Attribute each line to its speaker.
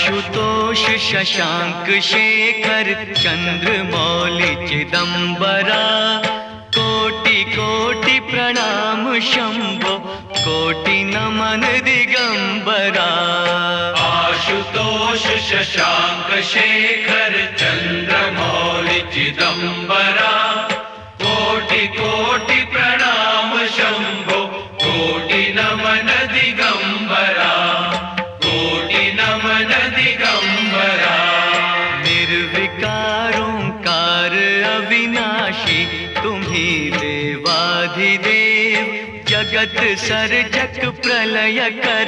Speaker 1: आशुतोष शशांक शेखर चंद्रमौलि चिदंबरा, कोटि कोटि प्रणाम शंभो, कोटि नमन दिगंबरा।
Speaker 2: आशुतोष शशांक शेखर चंद्रमौलि चिदंबरा, कोटि कोटि प्रणाम शंभो, कोटि नमन दिगंबरा, कोटि नमन दिगंबरा।
Speaker 1: निर्विकारोंकार अविनाशी, तुम्ही देवाधिदेव, जगत सर्जक प्रलय कर